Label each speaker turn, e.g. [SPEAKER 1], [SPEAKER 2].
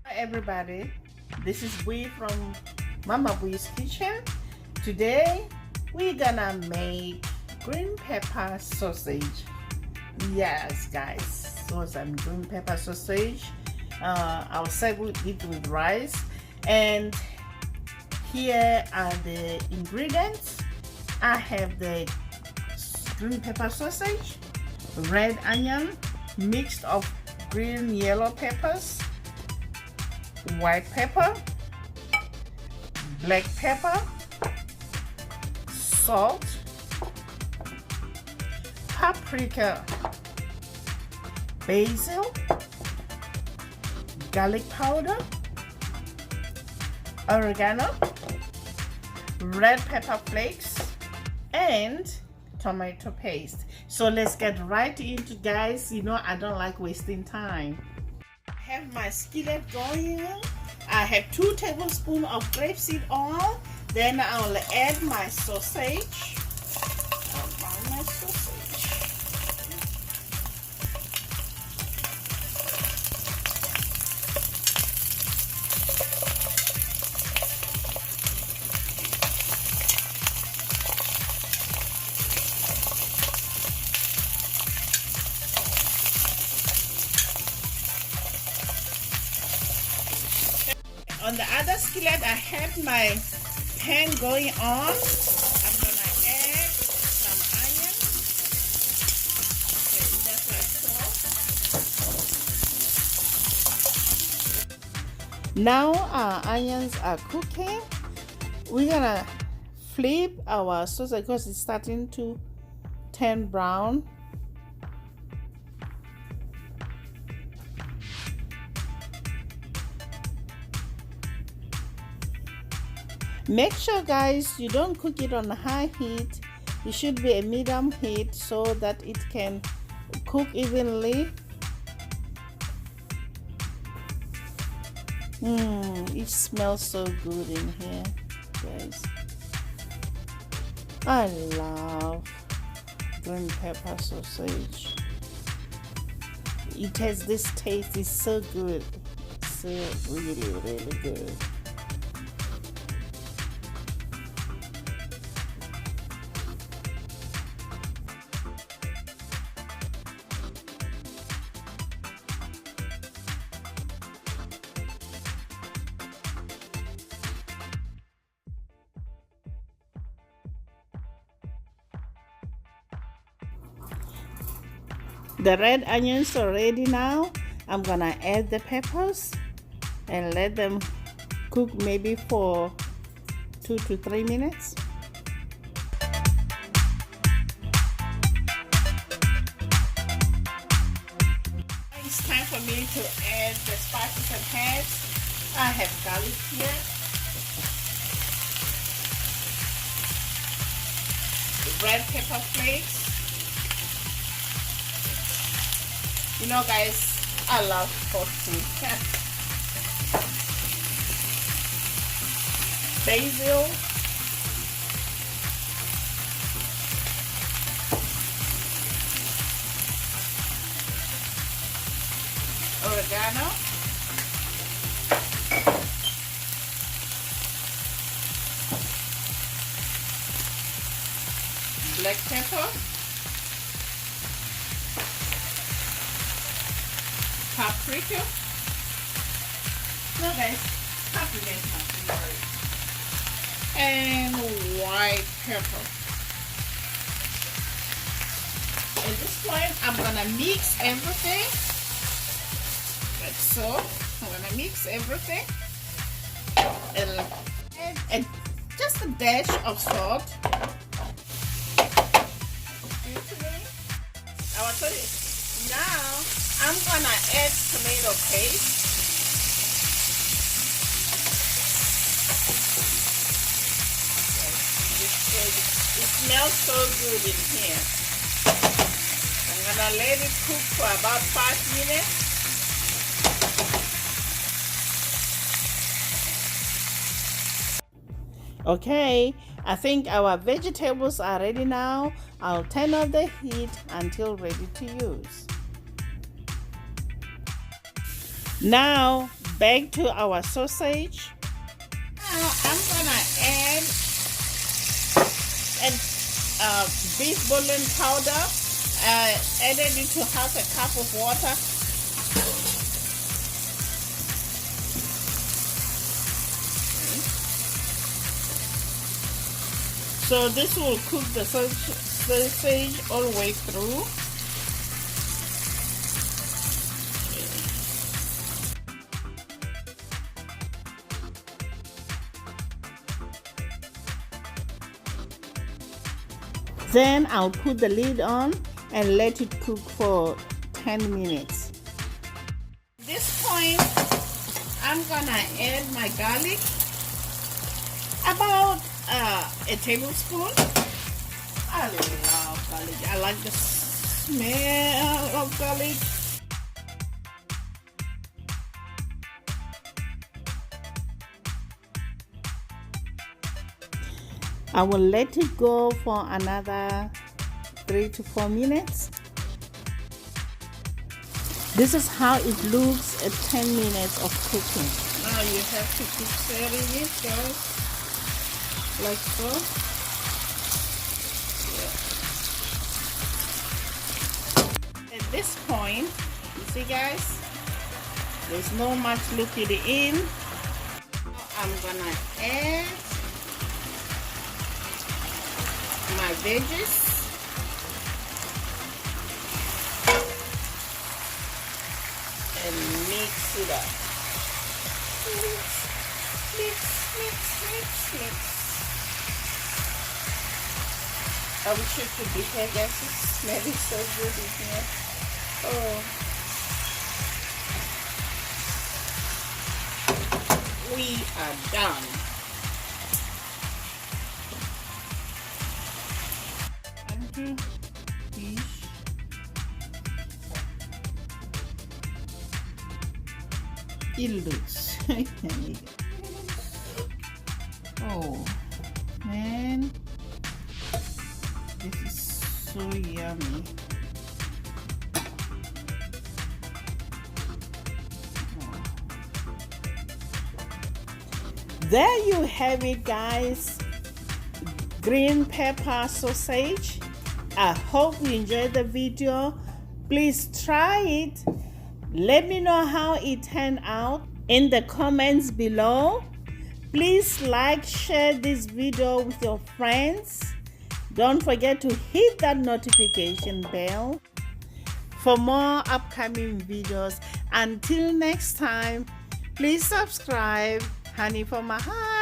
[SPEAKER 1] Everybody, this is Bui from Mama Bui's kitchen. Today we're gonna make green pepper sausage. Yes guys, so some green pepper sausage. I'll serve it with rice, and here are the ingredients. I have the green pepper sausage, red onion mixed of green yellow peppers, white pepper, black pepper, salt, paprika, basil, garlic powder, oregano, red pepper flakes, and tomato paste. So let's get right into, guys. You know I don't like wasting time. I have my skillet going. I have 2 tablespoons of grapeseed oil. Then I'll add my sausage. On the other skillet, I have my pan going on. I'm gonna add some onion. Okay, just like so. Now our onions are cooking. We're gonna flip our sausage because it's starting to turn brown. Make sure, guys, you don't cook it on high heat. It should be a medium heat so that it can cook evenly. It smells so good in here, guys. I love green pepper sausage. It has this taste. It's so good. So really, really good. The red onions are ready now. I'm gonna add the peppers and let them cook maybe for 2 to 3 minutes. It's time for me to add the spices and herbs. I have garlic here, red pepper flakes. You know, guys, I love hot food. Basil, oregano, black pepper, paprika. No, guys, paprika is my favorite. And white pepper. At this point, I'm gonna mix everything. Like so. I'm gonna mix everything. And just a dash of salt. Now I'm gonna add tomato paste. It smells so good in here. I'm gonna let it cook for about 5 minutes. Okay, I think our vegetables are ready now. I'll turn off the heat until ready to use. Now back to our sausage. Now I'm gonna add beef bouillon powder. Added into half a cup of water. So this will cook the sausage all the way through. Then I'll put the lid on and let it cook for 10 minutes. At this point, I'm gonna add my garlic, about a tablespoon. I love garlic. I like the smell of garlic. I will let it go for another 3 to 4 minutes. This is how it looks at 10 minutes of cooking. Now you have to keep stirring it, guys, like so. Yeah. At this point, you see guys, there's no much liquid in. Now I'm gonna add my veggies. And mix it up. Mix. I wish it could be here, guys. It's smelling so good in here. Oh. We are done. It looks oh man, this is so yummy. Oh. There you have it, guys. Green pepper sausage. I hope you enjoyed the video. Please try it. Let me know how it turned out in the comments below. Please like, share this video with your friends. Don't forget to hit that notification bell for more upcoming videos. Until next time, please subscribe. Honey for my heart.